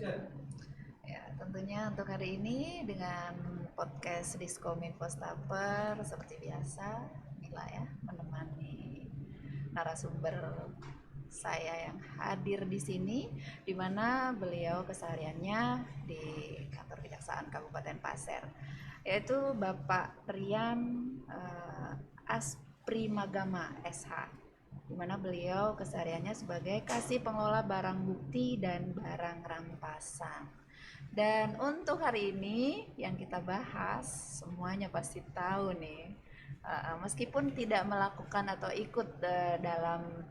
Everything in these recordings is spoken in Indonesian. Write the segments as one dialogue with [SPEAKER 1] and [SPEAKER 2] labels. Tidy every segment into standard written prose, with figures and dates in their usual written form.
[SPEAKER 1] Ya, tentunya untuk hari ini dengan podcast Diskominfo Staffer seperti biasa, Mila ya menemani narasumber saya yang hadir di sini, di mana beliau kesehariannya di kantor Kejaksaan Kabupaten Pasir, yaitu Bapak Rian Asprimagama SH, di mana beliau kesehariannya sebagai kasih pengelola barang bukti dan barang rampasan. Dan untuk hari ini yang kita bahas, semuanya pasti tahu nih, meskipun tidak melakukan atau ikut dalam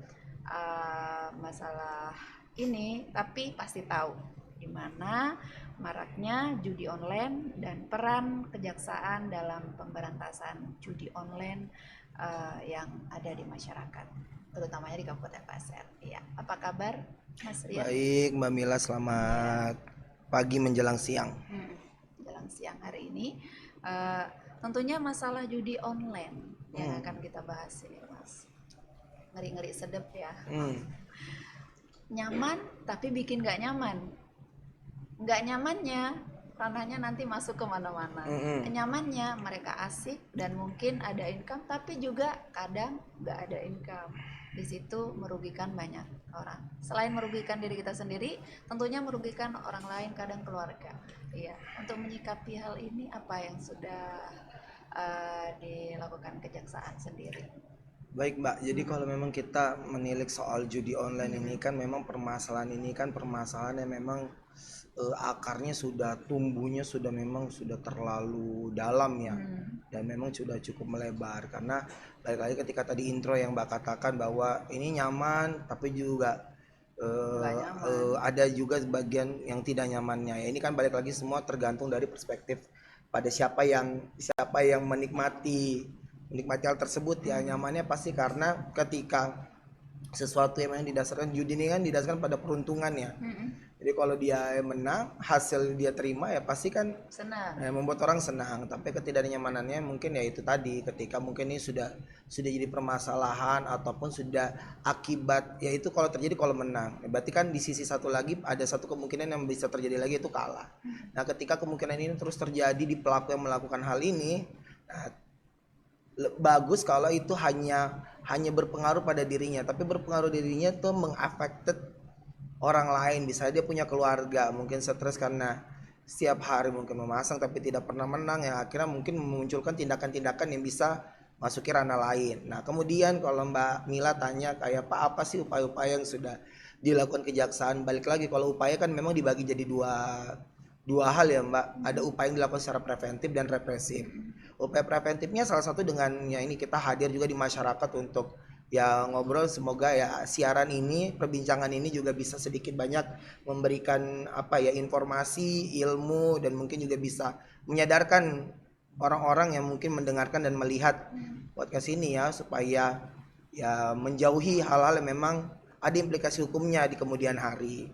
[SPEAKER 1] masalah ini, tapi pasti tahu di mana maraknya judi online dan peran kejaksaan dalam pemberantasan judi online yang ada di masyarakat, terutamanya di Kabupaten Pasir. Iya, apa kabar, Mas Rian?
[SPEAKER 2] Baik, Mbak Mila, selamat pagi menjelang siang.
[SPEAKER 1] Menjelang siang hari ini, uh, tentunya masalah judi online yang akan kita bahas ini, Mas. Ngeri-ngeri sedep ya. Nyaman tapi bikin nggak nyaman. Nggak nyamannya ranahnya nanti masuk ke mana-mana. Nyamannya mereka asik dan mungkin ada income, tapi juga kadang nggak ada income. Di situ merugikan banyak orang. Selain merugikan diri kita sendiri, tentunya merugikan orang lain, kadang keluarga. Iya. Untuk menyikapi hal ini, apa yang sudah dilakukan kejaksaan sendiri?
[SPEAKER 2] Baik, Mbak. Jadi kalau memang kita menilik soal judi online ini kan memang permasalahan ini kan permasalahan yang memang akarnya sudah tumbuhnya sudah terlalu dalam ya. Dan memang sudah cukup melebar karena balik lagi ketika tadi intro yang Mbak katakan bahwa ini nyaman tapi juga ada juga sebagian yang tidak nyamannya. Ya, ini kan balik lagi semua tergantung dari perspektif pada siapa yang menikmati hal tersebut ya. Nyamannya pasti karena ketika sesuatu yang didasarkan judi ini kan didasarkan pada peruntungan ya. Jadi kalau dia menang, hasil dia terima ya pasti kan
[SPEAKER 1] senang,
[SPEAKER 2] membuat orang senang. Tapi ketidaknyamanannya mungkin ya itu tadi, ketika mungkin ini sudah jadi permasalahan ataupun sudah akibat, yaitu kalau terjadi kalau menang. Berarti kan di sisi satu lagi ada satu kemungkinan yang bisa terjadi lagi, itu kalah. Nah, ketika kemungkinan ini terus terjadi di pelaku yang melakukan hal ini, nah, bagus kalau itu hanya berpengaruh pada dirinya, tapi berpengaruh dirinya tuh mengaffected orang lain. Bisa dia punya keluarga, mungkin stres karena setiap hari mungkin memasang tapi tidak pernah menang, yang akhirnya mungkin memunculkan tindakan-tindakan yang bisa masuki ranah lain. Nah kemudian kalau Mbak Mila tanya kayak apa sih upaya-upaya yang sudah dilakukan kejaksaan, balik lagi kalau upaya kan memang dibagi jadi dua hal ya Mbak. Ada upaya yang dilakukan secara preventif dan represif. Upaya preventifnya salah satu dengan ya ini kita hadir juga di masyarakat untuk ya ngobrol, semoga ya siaran ini, perbincangan ini juga bisa sedikit banyak memberikan apa ya informasi, ilmu, dan mungkin juga bisa menyadarkan orang-orang yang mungkin mendengarkan dan melihat podcast ini ya, supaya ya menjauhi hal-hal yang memang ada implikasi hukumnya di kemudian hari.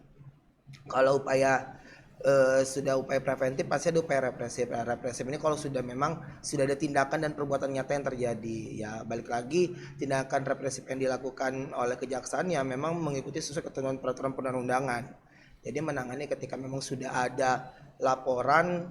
[SPEAKER 2] Kalau upaya sudah upaya preventif, pasti ada upaya represif. Represif ini kalau sudah ada tindakan dan perbuatan nyata yang terjadi. Ya balik lagi, tindakan represif yang dilakukan oleh kejaksaan ya memang mengikuti sesuai ketentuan peraturan perundang-undangan. Jadi menangani ketika memang sudah ada laporan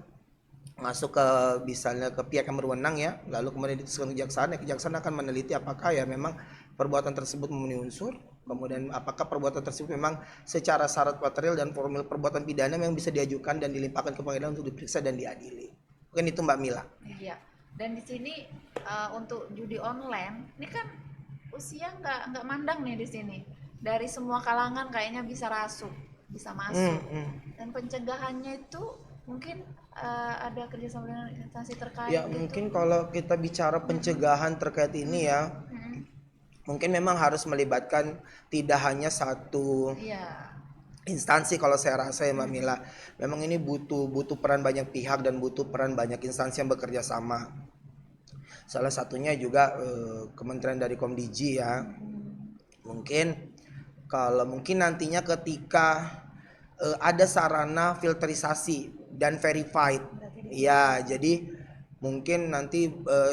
[SPEAKER 2] masuk ke misalnya ke pihak yang berwenang ya, lalu kemudian diteruskan kejaksaan, ya kejaksaan akan meneliti apakah ya memang perbuatan tersebut memenuhi unsur, kemudian apakah perbuatan tersebut memang secara syarat material dan formil perbuatan pidana yang bisa diajukan dan dilimpahkan ke pengadilan untuk diperiksa dan diadili. Mungkin itu Mbak Mila.
[SPEAKER 1] Iya. Dan di sini untuk judi online, ini kan usia nggak mandang nih di sini. Dari semua kalangan kayaknya bisa bisa masuk. Dan pencegahannya itu mungkin ada kerjasama dengan instansi terkait.
[SPEAKER 2] Ya mungkin kalau kita bicara pencegahan terkait ini ya, mungkin memang harus melibatkan tidak hanya satu instansi. Kalau saya rasa ya Mbak Mila, memang ini butuh peran banyak pihak dan butuh peran banyak instansi yang bekerja sama. Salah satunya juga Kementerian dari Komdiji ya. Mungkin kalau mungkin nantinya ketika ada sarana filterisasi dan verified ya, jadi mungkin nanti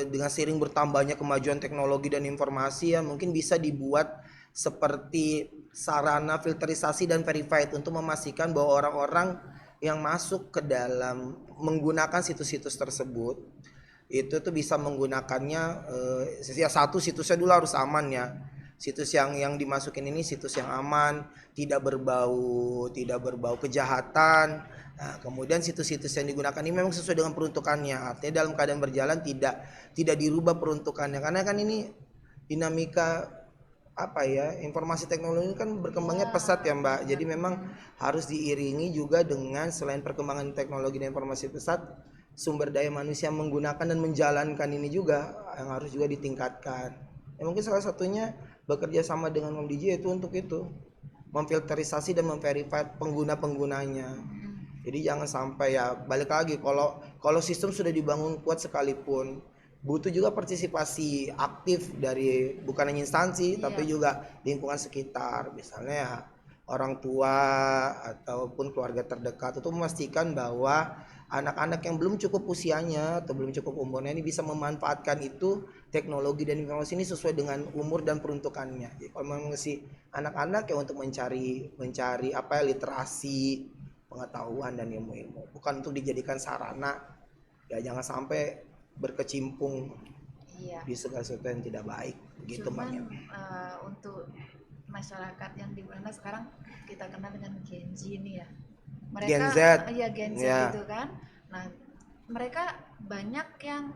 [SPEAKER 2] dengan seiring bertambahnya kemajuan teknologi dan informasi ya, mungkin bisa dibuat seperti sarana filterisasi dan verified untuk memastikan bahwa orang-orang yang masuk ke dalam menggunakan situs-situs tersebut itu tuh bisa menggunakannya, ya satu, situsnya dulu harus aman ya. Situs yang dimasukin ini situs yang aman, tidak berbau kejahatan. Nah, kemudian situs-situs yang digunakan ini memang sesuai dengan peruntukannya. Artinya dalam keadaan berjalan tidak dirubah peruntukannya. Karena kan ini dinamika apa ya, informasi teknologi kan berkembangnya pesat ya Mbak. Jadi memang harus diiringi juga dengan selain perkembangan teknologi dan informasi pesat, sumber daya manusia menggunakan dan menjalankan ini juga yang harus juga ditingkatkan. Ya, mungkin salah satunya bekerja sama dengan Om DJ itu untuk itu memfilterisasi dan memverifikasi pengguna-penggunanya. Jadi jangan sampai, ya balik lagi, kalau sistem sudah dibangun kuat sekalipun butuh juga partisipasi aktif dari bukan hanya instansi tapi juga lingkungan sekitar, misalnya ya orang tua ataupun keluarga terdekat, untuk memastikan bahwa anak-anak yang belum cukup usianya atau belum cukup umurnya ini bisa memanfaatkan itu teknologi dan informasi ini sesuai dengan umur dan peruntukannya. Jadi kalau memang si anak-anak ya untuk mencari apa ya, literasi, pengetahuan dan ilmu-ilmu, bukan untuk dijadikan sarana, ya jangan sampai berkecimpung di segala sesuatu yang tidak baik begitu.
[SPEAKER 1] Cuman untuk masyarakat yang di mana sekarang kita kenal dengan Gen Z nih ya, mereka
[SPEAKER 2] Gen Z,
[SPEAKER 1] Gen Z gitu kan. Nah mereka banyak yang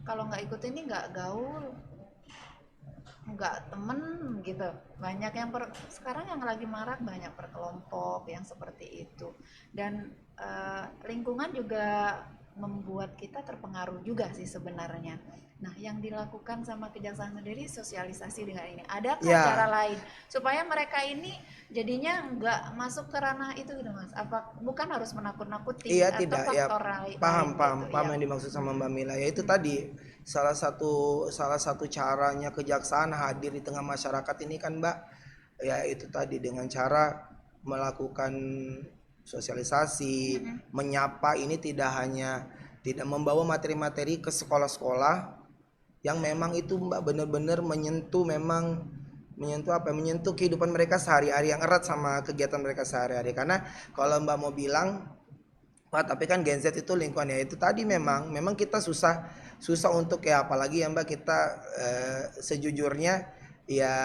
[SPEAKER 1] kalau nggak ikut ini nggak gaul, nggak temen gitu. Banyak yang sekarang yang lagi marak banyak berkelompok yang seperti itu, dan lingkungan juga membuat kita terpengaruh juga sih sebenarnya. Nah, yang dilakukan sama kejaksaan sendiri sosialisasi dengan ini. Adakah cara lain supaya mereka ini jadinya nggak masuk ke ranah itu gitu Mas? Apa bukan harus menakut-nakuti atau
[SPEAKER 2] tidak ya,
[SPEAKER 1] faktor lain?
[SPEAKER 2] paham
[SPEAKER 1] Gitu,
[SPEAKER 2] yang dimaksud sama Mbak Mila, ya itu tadi salah satu caranya kejaksaan hadir di tengah masyarakat ini kan Mbak, ya itu tadi dengan cara melakukan sosialisasi, menyapa. Ini tidak membawa materi-materi ke sekolah-sekolah yang memang itu Mbak benar-benar menyentuh kehidupan mereka sehari-hari, yang erat sama kegiatan mereka sehari-hari. Karena kalau Mbak mau bilang, wah tapi kan Gen Z itu lingkungannya itu tadi, memang kita susah untuk, ya apalagi ya Mbak, kita sejujurnya ya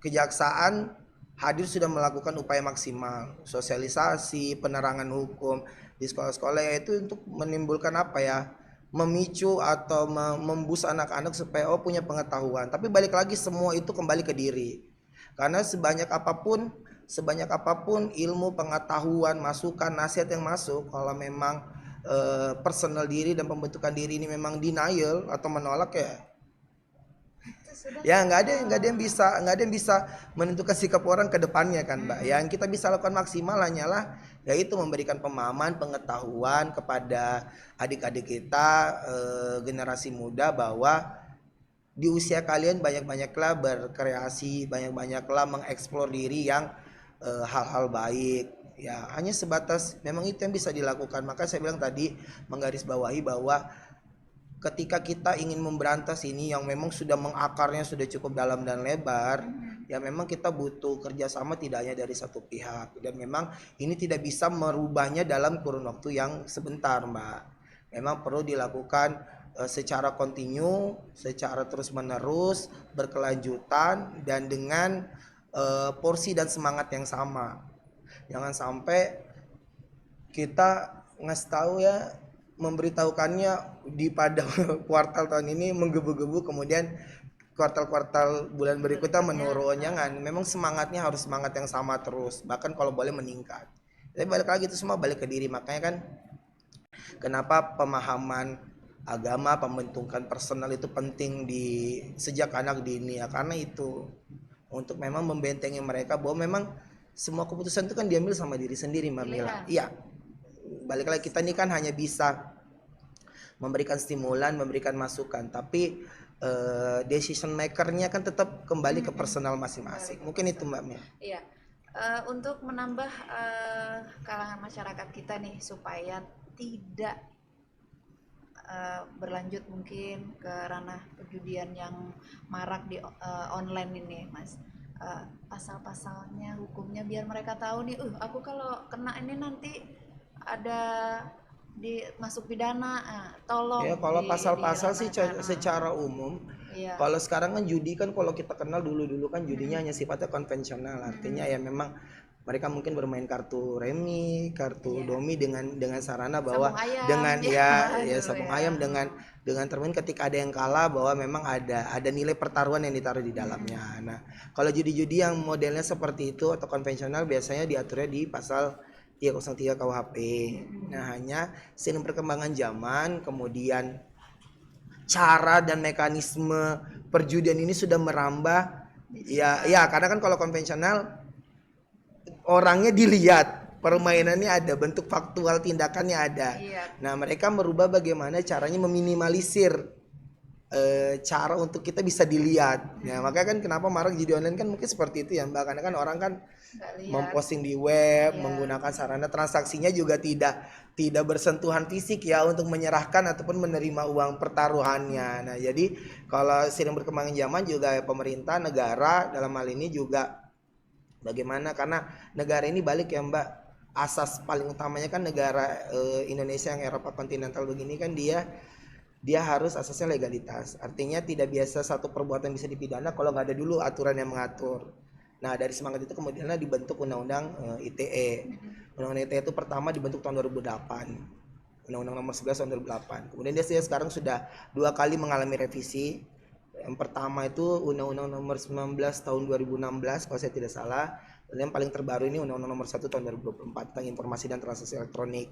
[SPEAKER 2] kejaksaan hadir sudah melakukan upaya maksimal sosialisasi penerangan hukum di sekolah-sekolah, yaitu untuk menimbulkan apa ya, memicu atau membus anak-anak supaya punya pengetahuan. Tapi balik lagi semua itu kembali ke diri, karena sebanyak apapun ilmu, pengetahuan, masukan, nasihat yang masuk, kalau memang personal diri dan pembentukan diri ini memang denial atau menolak, ya nggak ada yang bisa menentukan sikap orang ke depannya kan Mbak. Yang kita bisa lakukan maksimal hanyalah yaitu memberikan pemahaman, pengetahuan kepada adik-adik kita, generasi muda, bahwa di usia kalian banyak-banyaklah berkreasi, banyak-banyaklah mengeksplor diri yang hal-hal baik. Ya hanya sebatas memang itu yang bisa dilakukan. Maka saya bilang tadi, menggarisbawahi bahwa ketika kita ingin memberantas ini yang memang sudah mengakarnya sudah cukup dalam dan lebar, ya memang kita butuh kerjasama tidak hanya dari satu pihak, dan memang ini tidak bisa merubahnya dalam kurun waktu yang sebentar Mbak. Memang perlu dilakukan secara kontinu, secara terus menerus, berkelanjutan, dan dengan porsi dan semangat yang sama. Jangan sampai kita ngasih tahu ya, memberitahukannya di pada kuartal tahun ini menggebu-gebu, kemudian kuartal-kuartal bulan berikutnya menurun. Jangan, memang semangatnya harus semangat yang sama terus, bahkan kalau boleh meningkat. Tapi balik lagi itu semua balik ke diri. Makanya kan kenapa pemahaman agama, pembentukan personal itu penting di sejak anak dini ya, karena itu untuk memang membentengi mereka bahwa memang semua keputusan itu kan diambil sama diri sendiri Mbak Mila. Iya, balik lagi kita ini kan hanya bisa memberikan stimulan, memberikan masukan, tapi decision makernya kan tetap kembali ke personal masing-masing. Mungkin itu Mbak Mia.
[SPEAKER 1] Iya, untuk menambah kalangan masyarakat kita nih supaya tidak berlanjut mungkin ke ranah perjudian yang marak di online ini Mas. pasal-pasalnya, hukumnya, biar mereka tahu nih, aku kalau kena ini nanti ada masuk pidana,
[SPEAKER 2] Ya
[SPEAKER 1] tolong
[SPEAKER 2] kalau pasal-pasal sih
[SPEAKER 1] diramaikan.
[SPEAKER 2] secara umum,
[SPEAKER 1] Iya.
[SPEAKER 2] kalau sekarang kan judi kan kalau kita kenal dulu-dulu kan judinya hanya sifatnya konvensional, artinya ya memang mereka mungkin bermain kartu remi, kartu
[SPEAKER 1] Iya.
[SPEAKER 2] domi dengan sarana bahwa
[SPEAKER 1] Sabung ayam
[SPEAKER 2] dengan
[SPEAKER 1] ya
[SPEAKER 2] ya
[SPEAKER 1] dulu
[SPEAKER 2] sabung
[SPEAKER 1] ya.
[SPEAKER 2] ayam dengan termin ketika ada yang kalah bahwa memang ada nilai pertaruhan yang ditaruh di dalamnya. Nah, kalau judi-judi yang modelnya seperti itu atau konvensional biasanya diaturnya di pasal 303 KUHP. Nah, hanya seiring perkembangan zaman, kemudian cara dan mekanisme perjudian ini sudah merambah. Ya karena kan kalau konvensional orangnya dilihat, permainannya ada, bentuk faktual tindakannya ada.
[SPEAKER 1] Iya.
[SPEAKER 2] Nah, mereka merubah bagaimana caranya meminimalisir cara untuk kita bisa dilihat. Nah, makanya kan kenapa marak judi online kan mungkin seperti itu ya Mbak, karena kan orang kan memposting di web, menggunakan sarana transaksinya juga tidak bersentuhan fisik ya untuk menyerahkan ataupun menerima uang pertaruhannya. Nah, jadi kalau sering berkembangnya zaman juga pemerintah negara dalam hal ini juga bagaimana, karena negara ini balik ya Mbak, asas paling utamanya kan negara Indonesia yang Eropa kontinental begini kan dia harus asasnya legalitas. Artinya tidak biasa satu perbuatan bisa dipidana kalau nggak ada dulu aturan yang mengatur. Nah, dari semangat itu kemudianlah dibentuk Undang-Undang ITE. Undang-Undang ITE itu pertama dibentuk tahun 2008. Undang-Undang nomor 11 tahun 2008. Kemudian dia sekarang sudah 2 kali mengalami revisi. Yang pertama itu Undang-Undang nomor 19 tahun 2016 kalau saya tidak salah. Dan yang paling terbaru ini Undang-Undang nomor 1 tahun 2024 tentang informasi dan transaksi elektronik.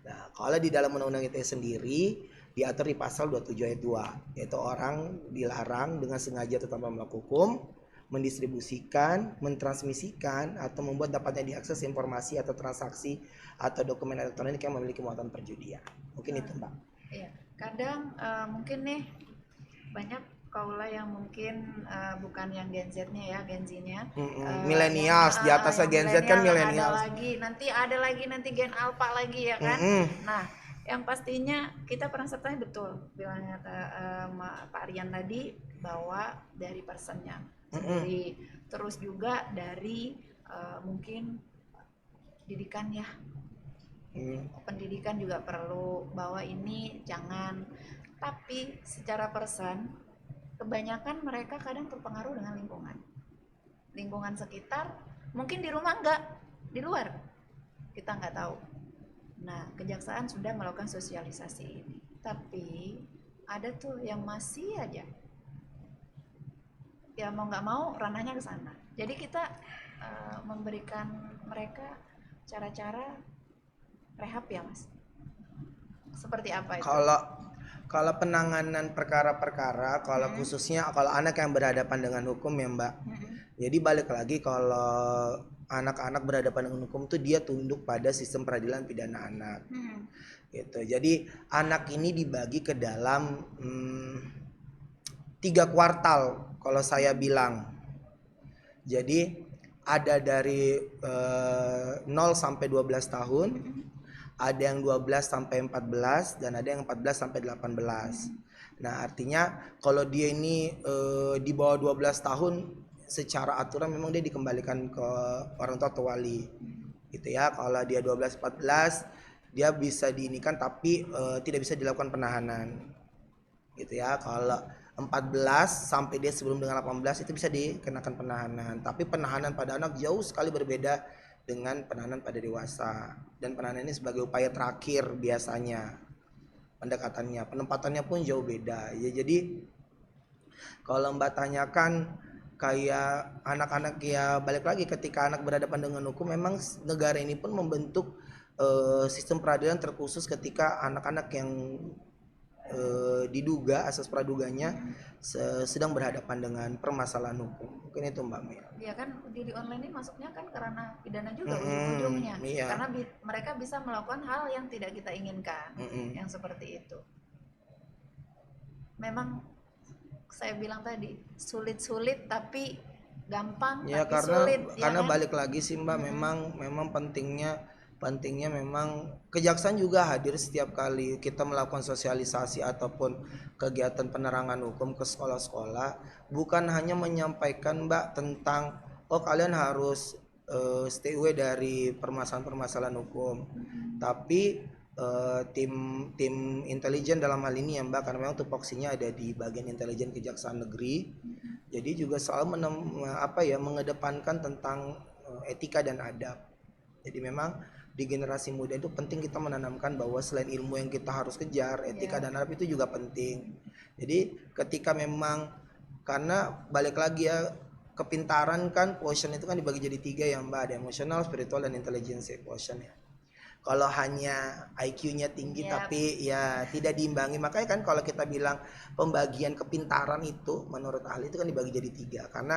[SPEAKER 2] Nah, kalau di dalam Undang-Undang ITE sendiri diatur di pasal 27 ayat 2, yaitu orang dilarang dengan sengaja atau tanpa melakukan hukum mendistribusikan, mentransmisikan atau membuat dapatnya diakses informasi atau transaksi atau dokumen elektronik yang memiliki muatan perjudian. Mungkin itu Mbak.
[SPEAKER 1] Iya. Kadang mungkin nih banyak kaula yang mungkin bukan yang Gen Z-nya ya, Gen Z-nya.
[SPEAKER 2] Millennials, di atasnya Gen Z kan millennials.
[SPEAKER 1] Ada lagi nanti Gen Alpha lagi ya kan. Nah, yang pastinya kita peran serta betul bilangnya Pak Rian tadi, bahwa dari personnya sendiri, terus juga dari mungkin didikan ya. Pendidikan juga perlu, bahwa ini jangan. Tapi secara person, kebanyakan mereka kadang terpengaruh dengan lingkungan sekitar, mungkin di rumah enggak, di luar kita nggak tahu. Nah, kejaksaan sudah melakukan sosialisasi ini, tapi ada tuh yang masih aja ya mau nggak mau ranahnya ke sana. Jadi kita memberikan mereka cara-cara rehab ya Mas. Seperti apa itu?
[SPEAKER 2] Kalau penanganan perkara-perkara, kalau khususnya kalau anak yang berhadapan dengan hukum ya Mbak. Jadi balik lagi, kalau anak-anak berhadapan dengan hukum tuh dia tunduk pada sistem peradilan pidana anak. Gitu. Jadi anak ini dibagi ke dalam 3 kuartal kalau saya bilang. Jadi ada dari 0 sampai 12 tahun, ada yang 12 sampai 14, dan ada yang 14 sampai 18. Nah, artinya kalau dia ini di bawah 12 tahun secara aturan memang dia dikembalikan ke orang tua atau wali. Gitu ya. Kalau dia 12 14 dia bisa diinikan tapi tidak bisa dilakukan penahanan. Gitu ya. Kalau 14 sampai dia sebelum dengan 18 itu bisa dikenakan penahanan. Tapi penahanan pada anak jauh sekali berbeda dengan penahanan pada dewasa. Dan penahanan ini sebagai upaya terakhir biasanya pendekatannya, penempatannya pun jauh beda ya. Jadi kalau Mbak tanyakan kayak anak-anak, ya balik lagi ketika anak berhadapan dengan hukum, memang negara ini pun membentuk sistem peradilan terkhusus ketika anak-anak yang diduga asas praduganya sedang berhadapan dengan permasalahan hukum. Mungkin itu Mbak Mia.
[SPEAKER 1] Ya kan judi online ini masuknya kan karena pidana juga ujung-ujungnya.
[SPEAKER 2] Iya.
[SPEAKER 1] Karena mereka bisa melakukan hal yang tidak kita inginkan, yang seperti itu. Memang saya bilang tadi sulit-sulit tapi gampang,
[SPEAKER 2] ya
[SPEAKER 1] tapi
[SPEAKER 2] karena
[SPEAKER 1] sulit.
[SPEAKER 2] karena
[SPEAKER 1] Ya kan?
[SPEAKER 2] balik lagi sih Mbak, memang pentingnya pentingnya memang kejaksaan juga hadir setiap kali kita melakukan sosialisasi ataupun kegiatan penerangan hukum ke sekolah-sekolah, bukan hanya menyampaikan Mbak tentang oh kalian harus stay away dari permasalahan-permasalahan hukum, tapi tim tim intelijen dalam hal ini ya Mbak, karena memang tupoksinya ada di bagian intelijen Kejaksaan Negeri, jadi juga selalu mengedepankan tentang etika dan adab. Jadi memang di generasi muda itu penting kita menanamkan bahwa selain ilmu yang kita harus kejar, etika dan adab itu juga penting. Jadi ketika memang, karena balik lagi ya, kepintaran kan quotient itu kan dibagi jadi 3 ya Mbak, ada emosional, spiritual dan intelligence quotient ya. Kalau hanya IQ-nya tinggi tapi ya tidak diimbangi, makanya kan kalau kita bilang pembagian kepintaran itu menurut ahli itu kan dibagi jadi 3, karena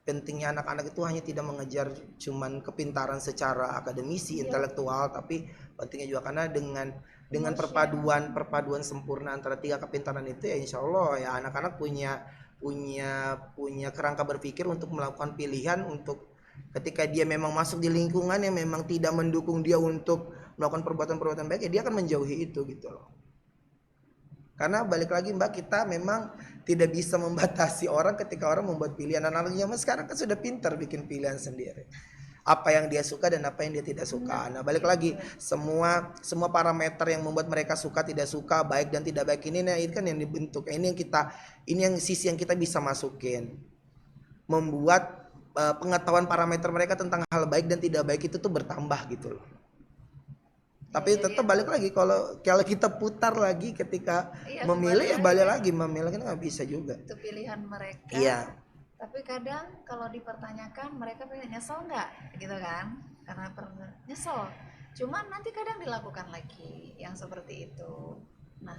[SPEAKER 2] pentingnya anak-anak itu hanya tidak mengejar cuman kepintaran secara akademisi, intelektual, tapi pentingnya juga karena dengan perpaduan sempurna antara 3 kepintaran itu ya insya Allah ya anak-anak punya kerangka berpikir untuk melakukan pilihan, untuk ketika dia memang masuk di lingkungan yang memang tidak mendukung dia untuk melakukan perbuatan-perbuatan baik, ya dia akan menjauhi itu gitu loh. Karena balik lagi Mbak, kita memang tidak bisa membatasi orang ketika orang membuat pilihan. Anak-anak zaman sekarang kan sudah pintar bikin pilihan sendiri, apa yang dia suka dan apa yang dia tidak suka. Nah balik lagi, semua parameter yang membuat mereka suka tidak suka, baik dan tidak baik ini, nah itu kan yang dibentuk. Ini yang sisi yang kita bisa masukin, membuat pengetahuan parameter mereka tentang hal baik dan tidak baik itu tuh bertambah gitu loh. Tapi tetap balik lagi, kalau kita putar lagi ketika memilih ya balik lagi memilih kan nggak bisa juga.
[SPEAKER 1] Itu pilihan mereka.
[SPEAKER 2] Iya.
[SPEAKER 1] Tapi kadang kalau dipertanyakan mereka pengen nyesel nggak, gitu kan? Karena nyesel. Cuman nanti kadang dilakukan lagi yang seperti itu.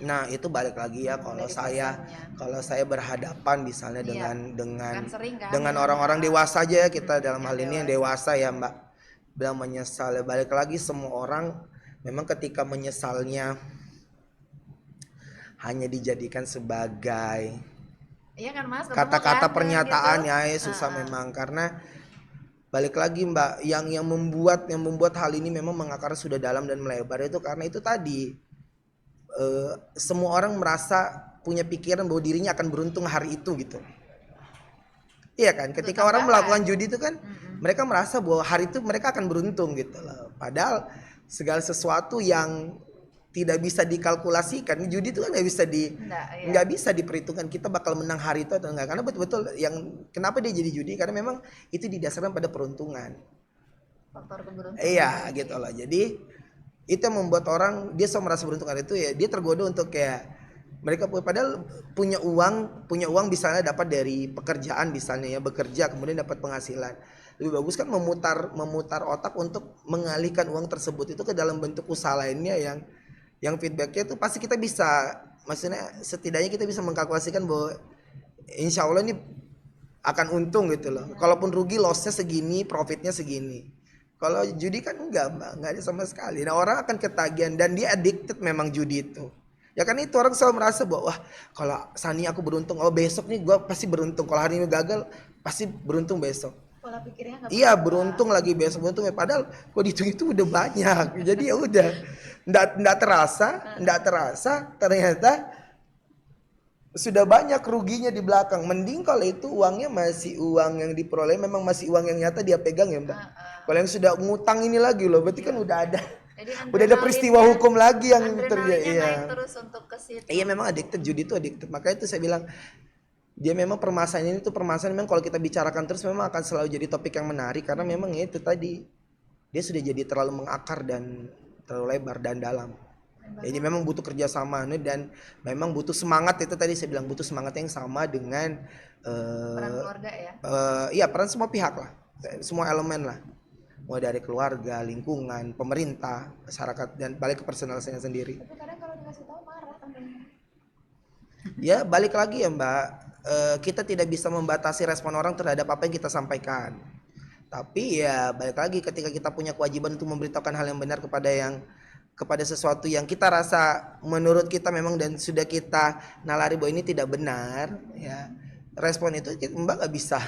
[SPEAKER 2] Nah itu balik lagi ya, kalau saya berhadapan misalnya dengan orang-orang dewasa aja ya, kita dalam hal ini yang dewasa ya Mbak, bilang menyesal ya, balik lagi semua orang memang ketika menyesalnya hanya dijadikan sebagai kata-kata pernyataan gitu. Ya susah memang, karena balik lagi Mbak, yang membuat hal ini memang mengakar sudah dalam dan melebar itu karena itu tadi, semua orang merasa punya pikiran bahwa dirinya akan beruntung hari itu gitu. Iya kan, ketika orang melakukan judi itu kan mereka merasa bahwa hari itu mereka akan beruntung gitu loh. Padahal segala sesuatu yang tidak bisa dikalkulasikan, judi itu kan nggak bisa diperhitungkan kita bakal menang hari itu atau enggak, karena betul-betul yang kenapa dia jadi judi karena memang itu didasarkan pada peruntungan,
[SPEAKER 1] faktor keberuntungan.
[SPEAKER 2] Iya gitu loh. Jadi itu yang membuat orang dia selalu merasa beruntung hari itu ya, dia tergoda untuk kayak mereka padahal punya uang misalnya dapat dari pekerjaan misalnya ya, bekerja kemudian dapat penghasilan. Lebih bagus kan memutar otak untuk mengalihkan uang tersebut itu ke dalam bentuk usaha lainnya yang feedbacknya itu pasti kita bisa, maksudnya setidaknya kita bisa mengkalkulasikan bahwa insya Allah ini akan untung gitu loh. Kalaupun rugi lossnya segini, profitnya segini. Kalau judi kan enggak ada sama sekali. Nah orang akan ketagihan dan dia addicted memang judi itu. Ya kan itu orang selalu merasa bahwa wah kalau Sani aku beruntung, oh besok nih gue pasti beruntung. Kalau hari ini gagal pasti beruntung besok.
[SPEAKER 1] Pola pikirnya
[SPEAKER 2] iya beruntung lagi besok beruntung ya, padahal kok dihitung itu udah banyak. Jadi ya udah nggak terasa ternyata sudah banyak ruginya di belakang. Mending kalau itu uangnya masih uang yang diperoleh memang masih uang yang nyata dia pegang ya Mbak. Kalau yang sudah ngutang ini lagi loh, berarti kan udah ada peristiwa hukum lagi yang terjadi.
[SPEAKER 1] Iya. Terus untuk ke situ.
[SPEAKER 2] Iya memang addicted, judi itu addicted. Makanya itu saya bilang dia memang permasalahan ini tuh permasalahan memang kalau kita bicarakan terus memang akan selalu jadi topik yang menarik karena memang itu tadi dia sudah jadi terlalu mengakar dan terlalu lebar dan dalam. Jadi memang butuh kerjasama dan memang butuh semangat, itu tadi saya bilang butuh semangat yang sama dengan
[SPEAKER 1] peran keluarga ya.
[SPEAKER 2] Iya peran semua pihak lah, semua elemen lah, mulai dari keluarga, lingkungan, pemerintah, masyarakat dan balik ke personal saya sendiri.
[SPEAKER 1] Tapi kadang kalau dikasih tahu marah tentunya.
[SPEAKER 2] Ya balik lagi ya Mbak. Kita tidak bisa membatasi respon orang terhadap apa yang kita sampaikan. Tapi ya balik lagi ketika kita punya kewajiban untuk memberitahukan hal yang benar kepada sesuatu yang kita rasa menurut kita memang dan sudah kita nalari bahwa ini tidak benar ya. Respon itu Mbak nggak bisa.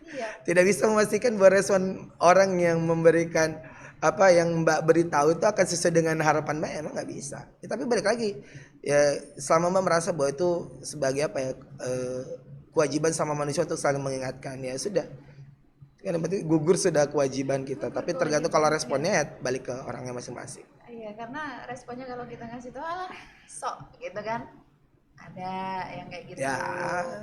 [SPEAKER 2] Iya. Tidak bisa memastikan bahwa respon orang yang memberikan apa yang Mbak beritahu itu akan sesuai dengan harapan Mbak, emang nggak bisa. Ya, tapi balik lagi, ya selama Mbak merasa bahwa itu sebagai apa ya, kewajiban sama manusia untuk saling mengingatkan, ya sudah. Kan berarti gugur sudah kewajiban kita.
[SPEAKER 1] Gugur
[SPEAKER 2] Tapi tergantung
[SPEAKER 1] kewajiban,
[SPEAKER 2] kalau
[SPEAKER 1] ya.
[SPEAKER 2] responnya ya balik ke orangnya masing-masing.
[SPEAKER 1] Iya, karena responnya kalau kita ngasih tuh alah sok gitu kan. Ada yang kayak gitu.
[SPEAKER 2] Ya,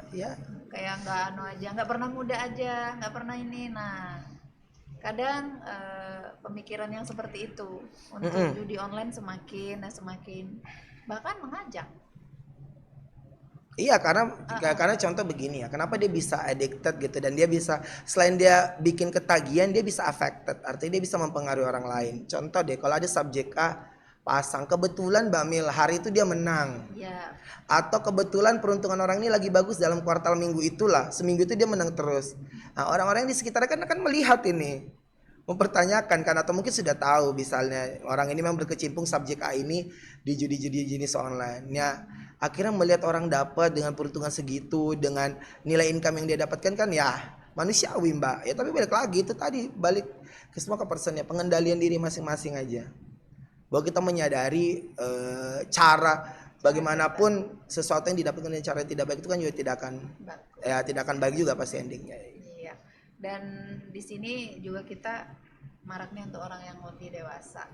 [SPEAKER 2] ya.
[SPEAKER 1] Kayak nggak anu aja, nggak pernah muda aja, nggak pernah ini. Nah, kadang pemikiran yang seperti itu untuk judi online semakin dan semakin bahkan mengajak.
[SPEAKER 2] Iya, karena contoh begini ya, kenapa dia bisa addicted gitu dan dia bisa selain dia bikin ketagihan dia bisa affected, artinya dia bisa mempengaruhi orang lain. Contoh deh, kalau ada subjek A pasang, kebetulan Mbak Mil hari itu dia menang,
[SPEAKER 1] Ya,
[SPEAKER 2] atau kebetulan peruntungan orang ini lagi bagus dalam kuartal minggu itulah, seminggu itu dia menang terus. Nah, orang-orang di sekitarnya kan akan melihat ini, mempertanyakan kan, atau mungkin sudah tahu misalnya orang ini memang berkecimpung subjek A ini di judi-judi jenis online ya, akhirnya melihat orang dapat dengan peruntungan segitu, dengan nilai income yang dia dapatkan kan ya manusiawi Mbak ya. Tapi balik lagi itu tadi, balik ke semua ke personnya, pengendalian diri masing-masing aja, bahwa kita menyadari cara bagaimanapun sesuatu yang didapatkan dengan cara yang tidak baik itu kan juga
[SPEAKER 1] bagus.
[SPEAKER 2] tidak akan baik juga pasti endingnya.
[SPEAKER 1] Iya. Dan di sini juga kita maraknya untuk orang yang lebih dewasa.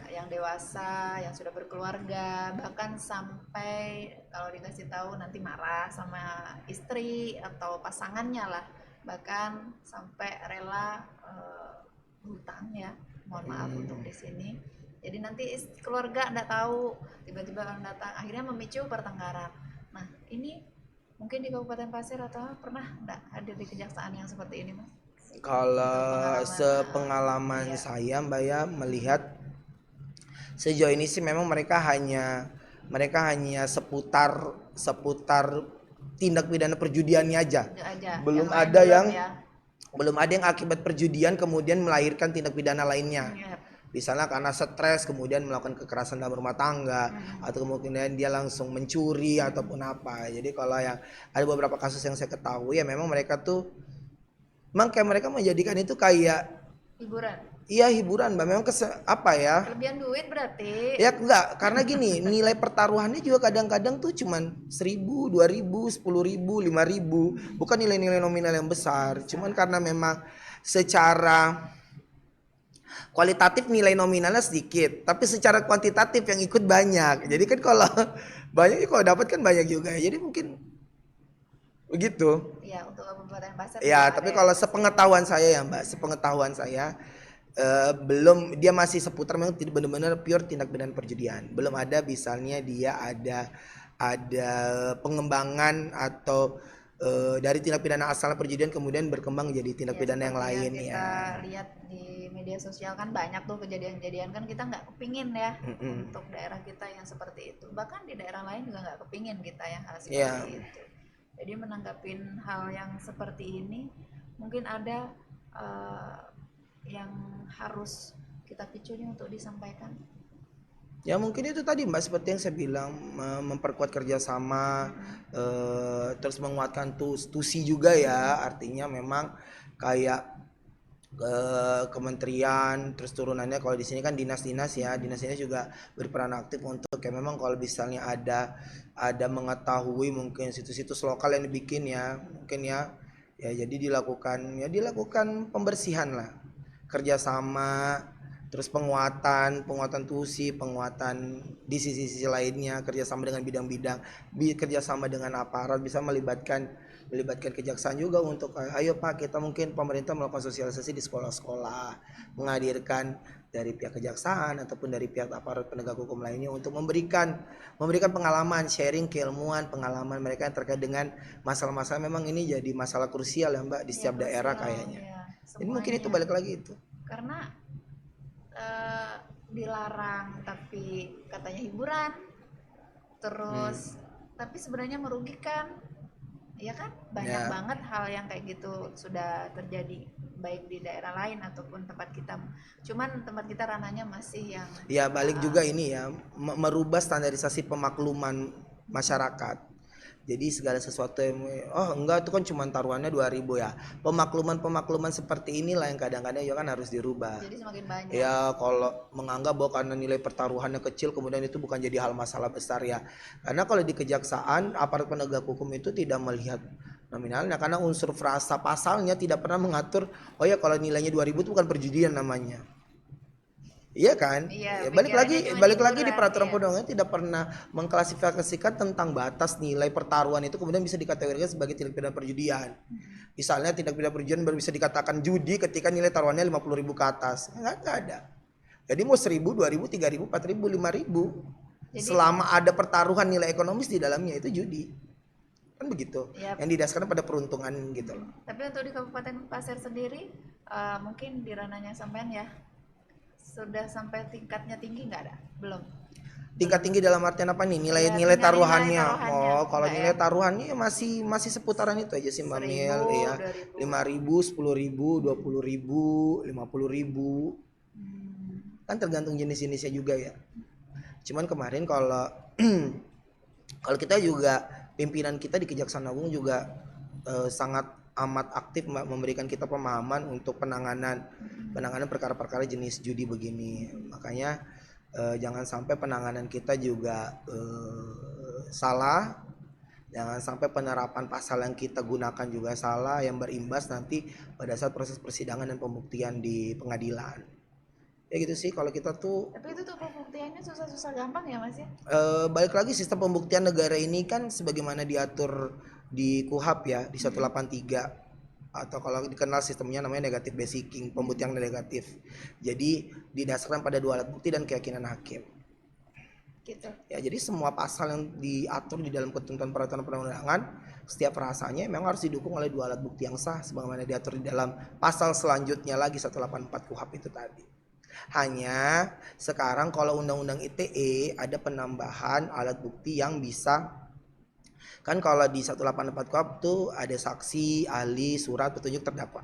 [SPEAKER 1] Yang dewasa, yang sudah berkeluarga, bahkan sampai kalau dikasih tahu nanti marah sama istri atau pasangannya lah, bahkan sampai rela hutang ya, mohon maaf untuk di sini. Jadi nanti keluarga nggak tahu, tiba-tiba orang datang, akhirnya memicu pertengkaran. Nah, ini mungkin di Kabupaten Pasir atau pernah nggak hadir di kejaksaan yang seperti ini, Mas?
[SPEAKER 2] Kalau sepengalaman
[SPEAKER 1] iya.
[SPEAKER 2] saya Mbak ya, melihat sejauh ini sih memang mereka hanya seputar tindak pidana perjudiannya aja. Belum ada yang akibat perjudian kemudian melahirkan tindak pidana lainnya.
[SPEAKER 1] Iya.
[SPEAKER 2] Misalnya karena stres kemudian melakukan kekerasan dalam rumah tangga, atau kemudian dia langsung mencuri ataupun apa. Jadi kalau yang ada beberapa kasus yang saya ketahui ya memang mereka tuh memang kayak mereka menjadikan itu kayak
[SPEAKER 1] Hiburan.
[SPEAKER 2] iya hiburan Mbak, memang apa ya,
[SPEAKER 1] Kelebihan duit berarti.
[SPEAKER 2] ya enggak, karena gini nilai pertaruhannya juga kadang-kadang tuh cuman 1.000, 2.000, 10.000, 5.000, bukan nilai-nilai nominal yang besar. Cuman karena memang secara kualitatif nilai nominalnya sedikit, tapi secara kuantitatif yang ikut banyak. Jadi kan kalau banyak, kalau dapat kan banyak juga. Jadi mungkin begitu.
[SPEAKER 1] Ya, untuk Kabupaten Pasir.
[SPEAKER 2] Ya, tapi kalau sepengetahuan saya ya Mbak, sepengetahuan saya belum, dia masih seputar memang benar-benar pure tindak pidana perjudian. Belum ada misalnya dia ada pengembangan atau dari tindak pidana asal perjudian kemudian berkembang jadi tindak pidana yang lain
[SPEAKER 1] kita
[SPEAKER 2] ya.
[SPEAKER 1] Lihat di media sosial kan banyak tuh kejadian-kejadian, kan kita nggak kepingin ya untuk daerah kita yang seperti itu. Bahkan di daerah lain juga nggak kepingin kita yang hal seperti itu. Jadi menanggapin hal yang seperti ini mungkin ada yang harus kita picu nih untuk disampaikan.
[SPEAKER 2] Ya mungkin itu tadi Mbak, seperti yang saya bilang, memperkuat kerjasama, terus menguatkan tusi juga ya, artinya memang kayak kementerian, terus turunannya kalau di sini kan dinas-dinas ya, dinas-dinas juga berperan aktif untuk kayak memang kalau misalnya ada mengetahui mungkin situs-situs lokal yang dibikin ya, mungkin ya jadi dilakukan pembersihan lah, kerjasama, terus penguatan tusi, penguatan di sisi-sisi lainnya, kerjasama dengan bidang-bidang, kerjasama dengan aparat, bisa melibatkan kejaksaan juga untuk ayo Pak, kita mungkin pemerintah melakukan sosialisasi di sekolah-sekolah, menghadirkan dari pihak kejaksaan ataupun dari pihak aparat penegak hukum lainnya untuk memberikan pengalaman, sharing keilmuan, pengalaman mereka yang terkait dengan masalah-masalah memang ini jadi masalah krusial ya Mbak di setiap daerah kayaknya. Jadi mungkin itu balik lagi itu.
[SPEAKER 1] Karena dilarang tapi katanya hiburan, terus tapi sebenarnya merugikan. Ya kan banyak banget hal yang kayak gitu sudah terjadi baik di daerah lain ataupun tempat kita. Cuman tempat kita ranahnya masih yang
[SPEAKER 2] ya balik juga ini ya, merubah standarisasi pemakluman masyarakat. Jadi segala sesuatu yang oh enggak itu kan cuma taruhannya 2.000 ya. Pemakluman seperti inilah yang kadang-kadang ya kan harus dirubah.
[SPEAKER 1] Jadi semakin banyak.
[SPEAKER 2] Ya kalau menganggap bahwa karena nilai pertaruhannya kecil kemudian itu bukan jadi hal masalah besar ya. Karena kalau di kejaksaan aparat penegak hukum itu tidak melihat nominalnya karena unsur frasa pasalnya tidak pernah mengatur oh ya kalau nilainya 2.000 itu bukan perjudian namanya. Iya kan?
[SPEAKER 1] Iya,
[SPEAKER 2] Ya,
[SPEAKER 1] pikirannya cuma
[SPEAKER 2] balik lagi di
[SPEAKER 1] hiburan,
[SPEAKER 2] peraturan
[SPEAKER 1] iya.
[SPEAKER 2] perundangan tidak pernah mengklasifikasikan tentang batas nilai pertaruhan itu kemudian bisa dikategorikan sebagai tindak pidana perjudian. Misalnya tindak pidana perjudian baru bisa dikatakan judi ketika nilai taruhannya 50.000 ke atas. Enggak ada. Jadi mau 1.000, 2.000, 3.000, 4.000, 5.000.
[SPEAKER 1] Jadi-
[SPEAKER 2] Selama ada pertaruhan nilai ekonomis di dalamnya itu judi. Kan begitu.
[SPEAKER 1] Yap.
[SPEAKER 2] Yang didasarkan pada peruntungan gitu loh.
[SPEAKER 1] Tapi untuk di Kabupaten Pasir sendiri, mungkin di ranahnya sampean ya, sudah sampai tingkatnya tinggi nggak ada? Belum.
[SPEAKER 2] Tingkat tinggi dalam artian apa nih?
[SPEAKER 1] Ya,
[SPEAKER 2] Nilai
[SPEAKER 1] nilai
[SPEAKER 2] taruhannya.
[SPEAKER 1] taruhannya.
[SPEAKER 2] Oh, kalau
[SPEAKER 1] Enggak
[SPEAKER 2] nilai
[SPEAKER 1] ya?
[SPEAKER 2] taruhannya ya masih seputaran itu aja sih Mbak
[SPEAKER 1] 1.000,
[SPEAKER 2] Mil, ya.
[SPEAKER 1] 2.000.
[SPEAKER 2] 5.000, 10.000, 20.000, 50.000. Kan tergantung jenis-jenisnya juga ya. Cuman kemarin kalau kalau kita juga pimpinan kita di Kejaksaan Agung juga sangat amat aktif memberikan kita pemahaman untuk penanganan perkara-perkara jenis judi begini. Makanya jangan sampai penanganan kita juga salah. Jangan sampai penerapan pasal yang kita gunakan juga salah yang berimbas nanti pada saat proses persidangan dan pembuktian di pengadilan. Ya gitu sih kalau kita tuh
[SPEAKER 1] Tapi itu tuh pembuktiannya susah-susah gampang ya Mas ya?
[SPEAKER 2] balik lagi sistem pembuktian negara ini kan sebagaimana diatur di KUHP ya di 183 atau kalau dikenal sistemnya namanya negative basing, pembuktian negatif. Jadi didasarkan pada dua alat bukti dan keyakinan hakim.
[SPEAKER 1] Gitu.
[SPEAKER 2] Ya jadi semua pasal yang diatur di dalam ketentuan peraturan perundangan setiap frasanya memang harus didukung oleh dua alat bukti yang sah sebagaimana diatur di dalam pasal selanjutnya lagi 184 KUHP itu tadi. Hanya sekarang kalau undang-undang ITE ada penambahan alat bukti yang bisa kan kalau di 184 KUHP tuh ada saksi, ahli, surat petunjuk terdakwa.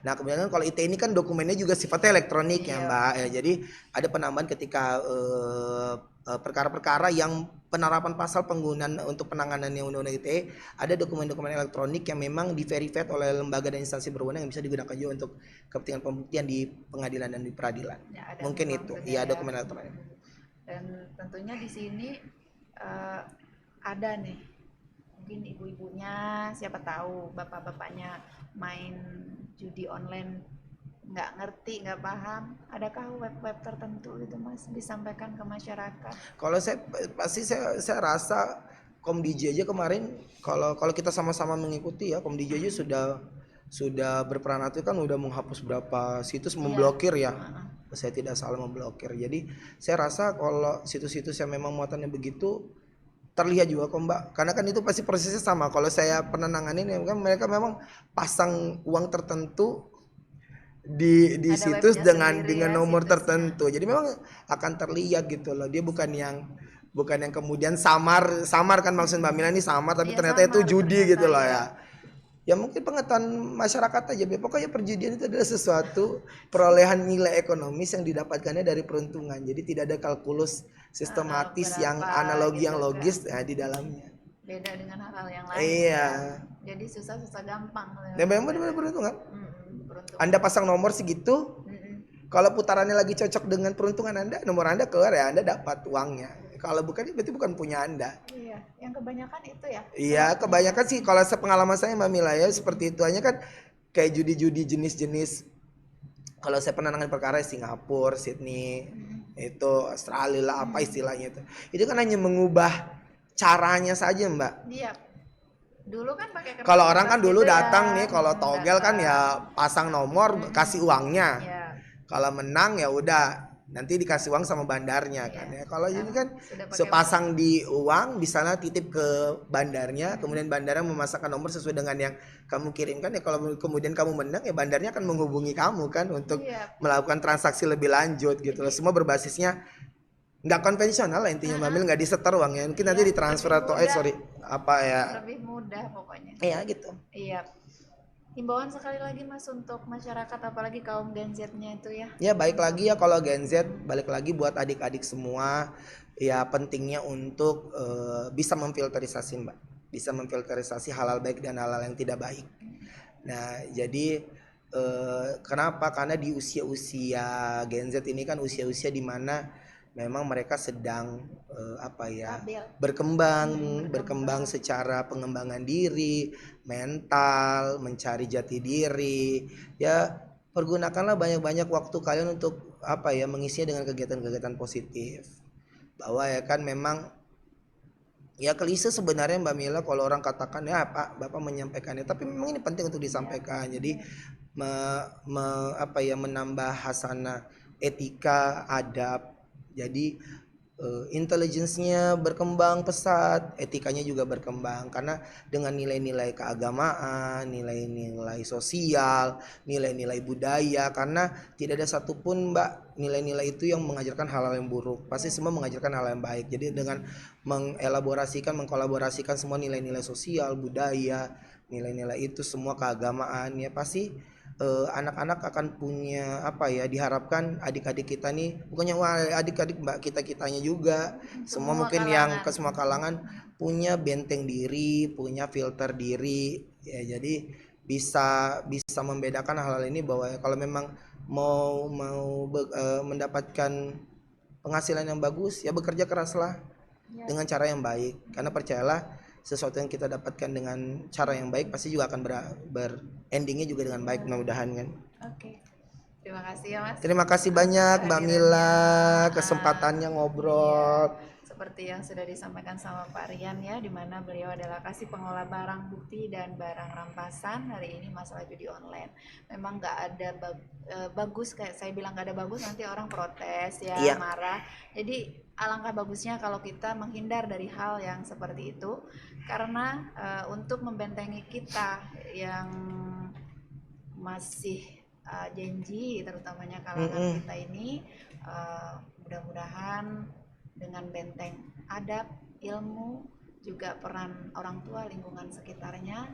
[SPEAKER 2] Nah kemudian kalau ITE ini kan dokumennya juga sifatnya elektronik ya Mbak ya, jadi ada penambahan ketika perkara-perkara yang penerapan pasal penggunaan untuk penanganannya undang-undang ITE ada dokumen-dokumen elektronik yang memang diverified oleh lembaga dan instansi berwenang yang bisa digunakan juga untuk kepentingan pembuktian di pengadilan dan di peradilan.
[SPEAKER 1] Ya, ada
[SPEAKER 2] Mungkin itu ya dokumen
[SPEAKER 1] ya.
[SPEAKER 2] elektronik.
[SPEAKER 1] Dan tentunya di sini ada nih mungkin ibu-ibunya, siapa tahu bapak-bapaknya main judi online nggak ngerti, nggak paham, adakah web-web tertentu gitu Mas disampaikan ke masyarakat?
[SPEAKER 2] Kalau saya pasti saya rasa Komdij aja kemarin kalau kita sama-sama mengikuti ya Komdij aja sudah berperan aktif kan udah menghapus berapa situs memblokir ya. Saya tidak salah memblokir. Jadi saya rasa kalau situs-situs yang memang muatannya begitu terlihat juga kok Mbak, karena kan itu pasti prosesnya sama. Kalau saya pernah nanganin ya kan mereka memang pasang uang tertentu di situs dengan nomor tertentu. Jadi memang akan terlihat gitu loh. Dia bukan yang kemudian samar kan maksud Mbak Mila ini samar tapi ternyata itu judi gitu loh ya. Ya mungkin pengetahuan masyarakat aja. Pokoknya perjudian itu adalah sesuatu perolehan nilai ekonomis yang didapatkannya dari peruntungan. Jadi tidak ada kalkulus sistematis yang analogi yang logis di dalamnya.
[SPEAKER 1] Beda dengan hal-hal yang lain.
[SPEAKER 2] Iya.
[SPEAKER 1] Jadi susah gampang.
[SPEAKER 2] Dan memang benar-benar peruntungan. Anda pasang nomor segitu. Kalau putarannya lagi cocok dengan peruntungan Anda, nomor Anda keluar ya Anda dapat uangnya. Kalau bukan berarti bukan punya Anda.
[SPEAKER 1] Iya, yang kebanyakan itu ya.
[SPEAKER 2] Iya, kebanyakan sih kalau sepengalaman saya Mbak Mila ya seperti itu hanya kan kayak judi-judi jenis-jenis. Kalau saya pernah nangani perkara Singapura, Sydney, itu Australia lah apa istilahnya itu. Itu kan hanya mengubah caranya saja Mbak.
[SPEAKER 1] Iya. Dulu kan pakai kertas.
[SPEAKER 2] Kalau orang kan dulu
[SPEAKER 1] gitu
[SPEAKER 2] datang
[SPEAKER 1] ya,
[SPEAKER 2] nih kalau togel kan ya pasang nomor kasih uangnya.
[SPEAKER 1] Iya.
[SPEAKER 2] Kalau menang ya udah nanti dikasih uang sama bandarnya kan ya. Kalau ini kan sepasang di uang misalnya titip ke bandarnya, kemudian bandarnya memasangkan nomor sesuai dengan yang kamu kirimkan ya. Kalau kemudian kamu menang ya bandarnya akan menghubungi kamu kan untuk melakukan transaksi lebih lanjut gitu loh. Semua berbasisnya nggak konvensional lah intinya Mbak Mil, nggak disetor uangnya mungkin nanti ditransfer atau
[SPEAKER 1] lebih mudah pokoknya.
[SPEAKER 2] Iya gitu.
[SPEAKER 1] Iya. Himbauan sekali lagi Mas untuk masyarakat apalagi kaum Gen Z-nya itu ya.
[SPEAKER 2] Ya baik lagi ya kalau Gen Z balik lagi buat adik-adik semua ya pentingnya untuk bisa memfilterisasi Mbak. bisa memfilterisasi halal baik dan halal yang tidak baik. Nah, jadi kenapa? Karena di usia-usia Gen Z ini kan usia-usia di mana memang mereka sedang berkembang secara pengembangan diri, mental, mencari jati diri. Ya, pergunakanlah banyak-banyak waktu kalian untuk mengisinya dengan kegiatan-kegiatan positif. Bahwa ya kan memang ya klise sebenarnya Mbak Mila kalau orang katakan ya Pak Bapak menyampaikannya, tapi memang ini penting untuk disampaikan. Jadi menambah hasanah etika adab. Jadi intelligence-nya berkembang pesat, etikanya juga berkembang karena dengan nilai-nilai keagamaan, nilai-nilai sosial, nilai-nilai budaya, karena tidak ada satupun Mbak nilai-nilai itu yang mengajarkan hal-hal yang buruk, pasti semua mengajarkan hal yang baik. Jadi dengan mengkolaborasikan semua nilai-nilai sosial, budaya, nilai-nilai itu semua keagamaan, ya pasti anak-anak akan punya diharapkan adik-adik kita nih, bukannya adik-adik Mbak, kitanya juga semua mungkin kalangan. Yang ke semua kalangan punya benteng diri, punya filter diri ya. Jadi bisa membedakan hal-hal ini bahwa kalau memang mau mendapatkan penghasilan yang bagus ya bekerja keraslah dengan cara yang baik, karena percayalah sesuatu yang kita dapatkan dengan cara yang baik pasti juga akan endingnya juga dengan baik, mudah-mudahan kan.
[SPEAKER 1] Oke. Terima kasih ya Mas.
[SPEAKER 2] Terima kasih banyak Mbak Mila kesempatannya ngobrol.
[SPEAKER 1] Iya, seperti yang sudah disampaikan sama Pak Rian ya, di mana beliau adalah kasih pengelola barang bukti dan barang rampasan. Hari ini masalah judi online memang nggak ada bagus, kayak saya bilang nggak ada bagus, nanti orang protes ya, iya, marah. Jadi alangkah bagusnya kalau kita menghindar dari hal yang seperti itu, karena untuk membentengi kita yang masih janji, terutamanya kalangan kita ini, mudah-mudahan dengan benteng adab, ilmu, juga peran orang tua, lingkungan sekitarnya,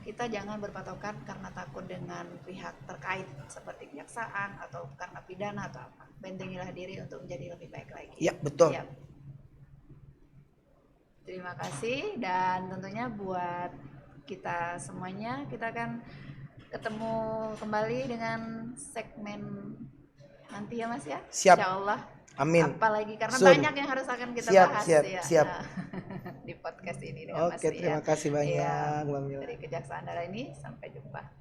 [SPEAKER 1] kita jangan berpatokan karena takut dengan pihak terkait seperti kejaksaan atau karena pidana atau apa. Bentengilah diri untuk menjadi lebih baik lagi.
[SPEAKER 2] Ya, betul. Ya.
[SPEAKER 1] Terima kasih, dan tentunya buat kita semuanya, kita akan ketemu kembali dengan segmen nanti ya Mas ya.
[SPEAKER 2] Siap.
[SPEAKER 1] Insya Allah.
[SPEAKER 2] Amin.
[SPEAKER 1] Apalagi karena banyak yang harus akan kita bahas
[SPEAKER 2] siap.
[SPEAKER 1] Di podcast ini dengan Mas.
[SPEAKER 2] Oke, terima kasih banyak
[SPEAKER 1] ya, dari Kejaksaan Daerah ini. Sampai jumpa.